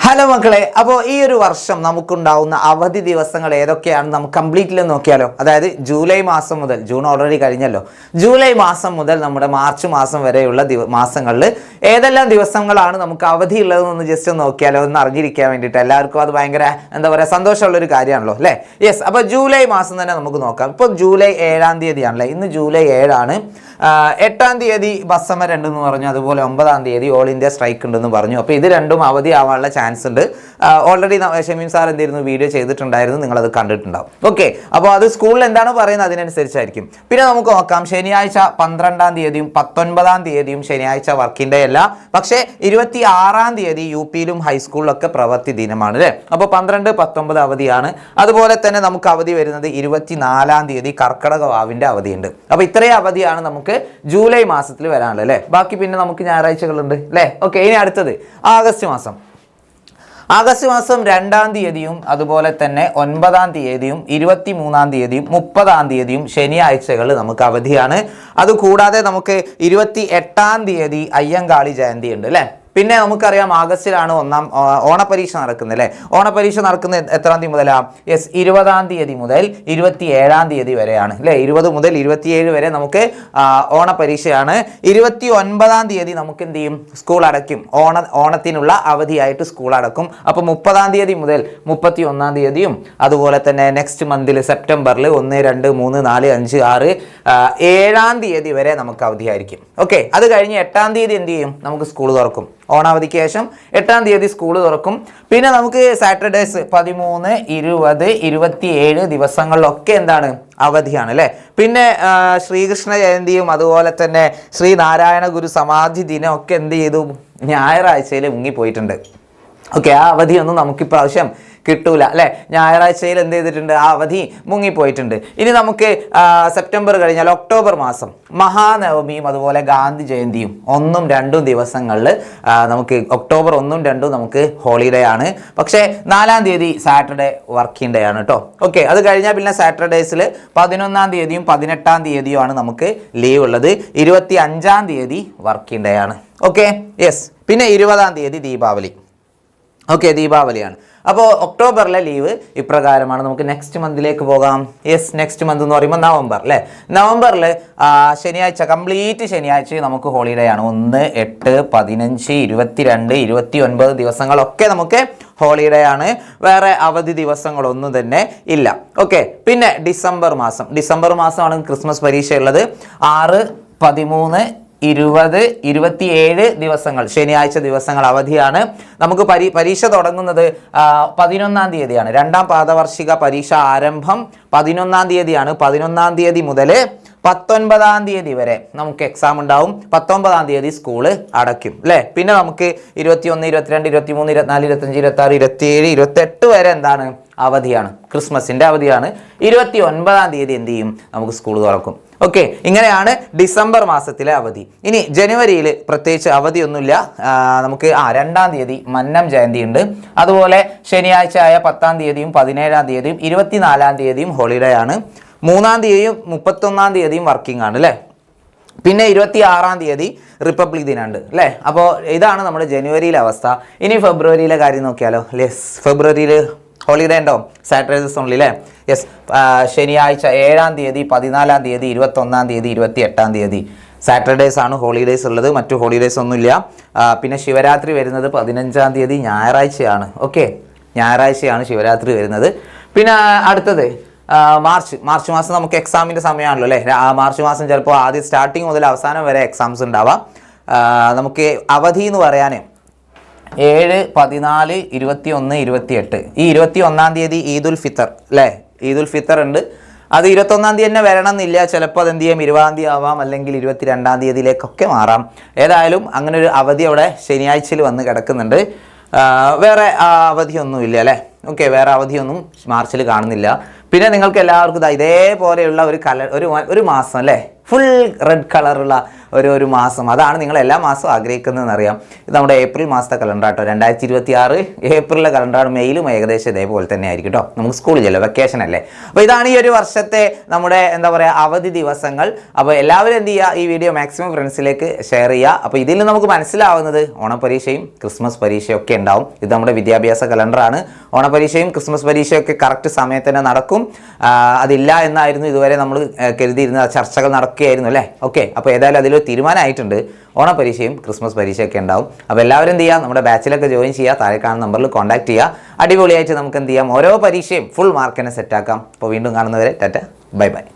Hello മക്കളെ, അപ്പോൾ ഈ ഒരു വർഷം നമുക്കുണ്ടാവുന്ന അവധി ദിവസങ്ങൾ ഏതൊക്കെയാണ് നമുക്ക് കംപ്ലീറ്റ്ലി നോക്കിയാലോ. അതായത് ജൂലൈ മാസം മുതൽ, ജൂൺ ഓൾറെഡി കഴിഞ്ഞല്ലോ, ജൂലൈ മാസം മുതൽ നമ്മുടെ മാർച്ച് മാസം വരെയുള്ള മാസങ്ങളിൽ ഏതെല്ലാം ദിവസങ്ങളാണ് നമുക്ക് അവധി ഉള്ളതെന്നൊന്ന് ജസ്റ്റ് ഒന്ന് നോക്കിയാലോ, ഒന്ന് അറിഞ്ഞിരിക്കാൻ വേണ്ടിയിട്ട്. എല്ലാവർക്കും അത് ഭയങ്കര എന്താ പറയുക സന്തോഷമുള്ളൊരു കാര്യമാണല്ലോ അല്ലേ. യെസ്, അപ്പോൾ ജൂലൈ മാസം തന്നെ നമുക്ക് നോക്കാം. ഇപ്പോൾ ജൂലൈ 7-ാം തീയതിയാണല്ലേ, ഇന്ന് ജൂലൈ 7-ആണ്. 8-ാം തീയതി ബസ് സമരം ഉണ്ടെന്ന് പറഞ്ഞു, അതുപോലെ 9-ാം തീയതി ഓൾ ഇന്ത്യ സ്ട്രൈക്ക് ഉണ്ടെന്ന് പറഞ്ഞു. അപ്പോൾ ഇത് രണ്ടും അവധി ആവാനുള്ള ചാൻസ് ഉണ്ട്. ഓൾറെഡി ഷമീം സാർ എന്തിരുന്നു വീഡിയോ ചെയ്തിട്ടുണ്ടായിരുന്നു, നിങ്ങളത് കണ്ടിട്ടുണ്ടാവും. ഓക്കെ, അപ്പോൾ അത് സ്കൂളിൽ എന്താണ് പറയുന്നത് അതിനനുസരിച്ചായിരിക്കും. പിന്നെ നമുക്ക് നോക്കാം, ശനിയാഴ്ച 12-ാം തീയതിയും 19-ാം തീയതിയും ശനിയാഴ്ച വർക്കിംഗ് ഡേ അല്ല, പക്ഷേ 26-ാം തീയതി യു പിയിലും ഹൈസ്കൂളിലൊക്കെ പ്രവൃത്തി ദിനമാണ് അല്ലേ. അപ്പോൾ 12, 19 അവധിയാണ്. അതുപോലെ തന്നെ നമുക്ക് അവധി വരുന്നത് 24-ാം തീയതി കർക്കിടക വാവിൻ്റെ അവധിയുണ്ട്. അപ്പോൾ ഇത്രയും അവധിയാണ് നമുക്ക് ജൂലൈ മാസത്തിൽ വരാനുള്ളത് അല്ലേ. ബാക്കി പിന്നെ നമുക്ക് ഞായറാഴ്ചകളുണ്ട് അല്ലേ. ഓക്കെ, ഇനി അടുത്തത് ആഗസ്റ്റ് മാസം. ആഗസ്റ്റ് മാസം 2-ാം തീയതിയും അതുപോലെ തന്നെ 9-ാം തീയതിയും 23-ാം തീയതിയും 30-ാം തീയതിയും ശനിയാഴ്ചകൾ നമുക്ക് അവധിയാണ്. അതുകൂടാതെ നമുക്ക് 28-ാം തീയതി അയ്യങ്കാളി ജയന്തി ഉണ്ട് അല്ലേ. പിന്നെ നമുക്കറിയാം ആഗസ്റ്റിലാണ് ഓണപരീക്ഷ നടക്കുന്നത് അല്ലേ. ഓണപരീക്ഷ നടക്കുന്നത് എത്രാം തീയതി മുതലാണ്? യെസ്, 20-ാം തീയതി മുതൽ 27-ാം തീയതി വരെയാണ് അല്ലേ. 20 മുതൽ 27 വരെ നമുക്ക് ഓണപരീക്ഷയാണ്. 29-ാം തീയതി നമുക്ക് എന്ത് ചെയ്യും? സ്കൂൾ അടയ്ക്കും. ഓണത്തിനുള്ള അവധിയായിട്ട് സ്കൂൾ അടക്കും. അപ്പോൾ 30-ാം തീയതി മുതൽ 31-ാം തീയതിയും അതുപോലെ തന്നെ നെക്സ്റ്റ് മന്തിൽ സെപ്റ്റംബറിൽ 1, 2, 3, 4, 5, 6, 7-ാം തീയതി വരെ നമുക്ക് അവധിയായിരിക്കും. ഓക്കെ, അത് കഴിഞ്ഞ് 8-ാം തീയതി എന്ത് ചെയ്യും? നമുക്ക് സ്കൂൾ തുറക്കും. ഓണാവധിക്ക് ശേഷം 8-ാം തീയതി സ്കൂൾ തുറക്കും. പിന്നെ നമുക്ക് സാറ്റർഡേസ് 13, 20, 27 ദിവസങ്ങളിലൊക്കെ എന്താണ്? അവധിയാണ് അല്ലേ. പിന്നെ ശ്രീകൃഷ്ണ ജയന്തിയും അതുപോലെ തന്നെ ശ്രീനാരായണ ഗുരു സമാധി ദിനം ഒക്കെ എന്ത് ചെയ്തു? ഞായറാഴ്ചയിൽ മുങ്ങിപ്പോയിട്ടുണ്ട്. ഓക്കെ, ആ അവധിയൊന്നും നമുക്കിപ്രാവശ്യം കിട്ടൂല അല്ലേ. ഞായറാഴ്ചയിൽ എന്ത് ചെയ്തിട്ടുണ്ട്? ആ അവധി മുങ്ങിപ്പോയിട്ടുണ്ട്. ഇനി നമുക്ക് സെപ്റ്റംബർ കഴിഞ്ഞാൽ ഒക്ടോബർ മാസം മഹാനവമിയും അതുപോലെ ഗാന്ധി ജയന്തിയും 1ഉം 2ഉം ദിവസങ്ങളിൽ നമുക്ക് ഒക്ടോബർ 1ഉം 2ഉം നമുക്ക് ഹോളിഡേ ആണ്. പക്ഷേ 4-ാം തീയതി സാറ്റർഡേ വർക്കിംഗ് ഡേ ആണ് കേട്ടോ. ഓക്കെ, അത് കഴിഞ്ഞാൽ പിന്നെ സാറ്റർഡേസിൽ 11-ാം തീയതിയും 18-ാം തീയതിയുമാണ് നമുക്ക് ലീവ് ഉള്ളത്. 25-ാം തീയതി വർക്കിംഗ് ഡേ ആണ്. Okay, yes. പിന്നെ 20-ാം തീയതി ദീപാവലി. ഓക്കെ, ദീപാവലിയാണ്. അപ്പോൾ ഒക്ടോബറിലെ ലീവ് ഇപ്രകാരമാണ്. നമുക്ക് നെക്സ്റ്റ് മന്തിലേക്ക് പോകാം. യെസ്, നെക്സ്റ്റ് മന്ത് എന്ന് പറയുമ്പോൾ നവംബർ അല്ലേ. നവംബറിൽ ശനിയാഴ്ച, കംപ്ലീറ്റ് ശനിയാഴ്ച നമുക്ക് ഹോളിഡേ ആണ്. 1, 8, 15, 22, 29 ദിവസങ്ങളൊക്കെ നമുക്ക് ഹോളിഡേ ആണ്. വേറെ അവധി ദിവസങ്ങളൊന്നും തന്നെ ഇല്ല. ഓക്കെ, പിന്നെ ഡിസംബർ മാസമാണ് ക്രിസ്മസ് പരീക്ഷ ഉള്ളത്. 6, 13, 20, 27 ദിവസങ്ങൾ ശനിയാഴ്ച ദിവസങ്ങൾ അവധിയാണ്. നമുക്ക് പരീക്ഷ തുടങ്ങുന്നത് 11-ാം തീയതിയാണ്. 2ാം പാദവാർഷിക പരീക്ഷ ആരംഭം 11-ാം തീയതിയാണ്. 11-ാം തീയതി മുതൽ 19-ാം തീയതി വരെ നമുക്ക് എക്സാം ഉണ്ടാവും. 19-ാം തീയതി സ്കൂള് അടയ്ക്കും അല്ലേ. പിന്നെ നമുക്ക് 21, 22, 23, 24, 25, 26, 27, 28 വരെ എന്താണ്? അവധിയാണ്, ക്രിസ്മസിൻ്റെ അവധിയാണ്. 29-ാം തീയതി എന്ത് ചെയ്യും? നമുക്ക് സ്കൂൾ തുറക്കും. ഓക്കെ, ഇങ്ങനെയാണ് ഡിസംബർ മാസത്തിലെ അവധി. ഇനി ജനുവരിയിൽ പ്രത്യേകിച്ച് അവധിയൊന്നുമില്ല. നമുക്ക് 2-ാം തീയതി മന്നം ജയന്തി ഉണ്ട്. അതുപോലെ ശനിയാഴ്ച ആയ 10-ാം തീയതിയും 17-ാം തീയതിയും 24-ാം തീയതിയും ഹോളിഡേ ആണ്. 3-ാം തീയതിയും 31-ാം തീയതിയും വർക്കിംഗ് ആണ് അല്ലേ. പിന്നെ 26-ാം തീയതി റിപ്പബ്ലിക് ദിനമുണ്ട് അല്ലേ. അപ്പോൾ ഇതാണ് നമ്മുടെ ജനുവരിയിലെ അവസ്ഥ. ഇനി ഫെബ്രുവരിയിലെ കാര്യം നോക്കിയാലോ. യെസ്, ഫെബ്രുവരിയിൽ ഹോളിഡേ ഉണ്ടോ? സാറ്റർഡേസ് ഓൺലി അല്ലേ. യെസ്, ശനിയാഴ്ച 7-ാം തീയതി, 14-ാം തീയതി, 21-ാം തീയതി, 28-ാം തീയതി സാറ്റർഡേസ് ആണ് ഹോളിഡേസ് ഉള്ളത്. മറ്റു ഹോളിഡേസ് ഒന്നുമില്ല. പിന്നെ ശിവരാത്രി വരുന്നത് 15-ാം തീയതി ഞായറാഴ്ചയാണ്. ഓക്കെ, ഞായറാഴ്ചയാണ് ശിവരാത്രി വരുന്നത്. പിന്നെ അടുത്തത് മാർച്ച് മാസം നമുക്ക് എക്സാമിൻ്റെ സമയമാണല്ലോ അല്ലേ. മാർച്ച് മാസം ചിലപ്പോൾ ആദ്യം സ്റ്റാർട്ടിങ് മുതൽ അവസാനം വരെ എക്സാംസ് ഉണ്ടാവാം. നമുക്ക് അവധി എന്ന് പറയാൻ 7, 14, 21, 28. ഈ 21-ാം തീയതി ഈദുൽ ഫിത്തർ അല്ലേ. ഈദുൽ ഫിത്തർ ഉണ്ട്. അത് 21-ാം തീയതി തന്നെ വരണം എന്നില്ല. ചിലപ്പോൾ അത് എന്ത് ചെയ്യാം, 20-ാം തീയതി ആവാം, അല്ലെങ്കിൽ 22-ാം തീയതിയിലേക്കൊക്കെ മാറാം. ഏതായാലും അങ്ങനെ ഒരു അവധി അവിടെ ശനിയാഴ്ചയിൽ വന്ന് കിടക്കുന്നുണ്ട്. വേറെ അവധിയൊന്നുമില്ല അല്ലേ. ഓക്കെ, വേറെ അവധിയൊന്നും മാർച്ചിൽ കാണുന്നില്ല. പിന്നെ നിങ്ങൾക്ക് എല്ലാവർക്കും ഇതേപോലെയുള്ള ഒരു മാസം അല്ലേ, ഫുൾ റെഡ് കളറുള്ള ഒരു മാസം. അതാണ് നിങ്ങൾ എല്ലാ മാസവും ആഗ്രഹിക്കുന്നതെന്ന് അറിയാം. ഇത് നമ്മുടെ ഏപ്രിൽ മാസത്തെ കലണ്ടർ കേട്ടോ. 2026 ഏപ്രിലെ കലണ്ടറാണ്. മെയിലും ഏകദേശം ഇതേപോലെ തന്നെ ആയിരിക്കും കേട്ടോ. നമുക്ക് സ്കൂളിലല്ലോ, വെക്കേഷൻ അല്ലേ. അപ്പോൾ ഇതാണ് ഈ ഒരു വർഷത്തെ നമ്മുടെ എന്താ പറയുക അവധി ദിവസങ്ങൾ. അപ്പോൾ എല്ലാവരും എന്ത് ചെയ്യുക, ഈ വീഡിയോ മാക്സിമം ഫ്രണ്ട്സിലേക്ക് ഷെയർ ചെയ്യുക. അപ്പോൾ ഇതിൽ നമുക്ക് മനസ്സിലാവുന്നത് ഓണപ്പരീക്ഷയും ക്രിസ്മസ് പരീക്ഷയും ഒക്കെ ഉണ്ടാവും. ഇത് നമ്മുടെ വിദ്യാഭ്യാസ കലണ്ടറാണ്. ഓണപരീക്ഷയും ക്രിസ്മസ് പരീക്ഷയൊക്കെ കറക്റ്റ് സമയത്ത് തന്നെ നടക്കും. അതില്ല എന്നായിരുന്നു ഇതുവരെ നമ്മൾ കരുതിയിരുന്ന ചർച്ചകൾ നടക്കുകയായിരുന്നു അല്ലേ. ഓക്കെ, അപ്പോൾ ഏതായാലും അതിലൊരു തീരുമാനമായിട്ടുണ്ട്. ഓണപരീക്ഷയും ക്രിസ്മസ് പരീക്ഷയൊക്കെ ഉണ്ടാവും. അപ്പോൾ എല്ലാവരും എന്ത് ചെയ്യുക, നമ്മുടെ ബാച്ചിലൊക്കെ ജോയിൻ ചെയ്യുക. താഴെ കാണുന്ന നമ്പറിൽ കോൺടാക്ട് ചെയ്യുക. അടിപൊളിയായിട്ട് നമുക്ക് എന്ത് ചെയ്യാം, ഓരോ പരീക്ഷയും ഫുൾ മാർക്ക് തന്നെ സെറ്റാക്കാം. അപ്പോൾ വീണ്ടും കാണുന്നവരെ ടാറ്റ, ബൈ ബൈ.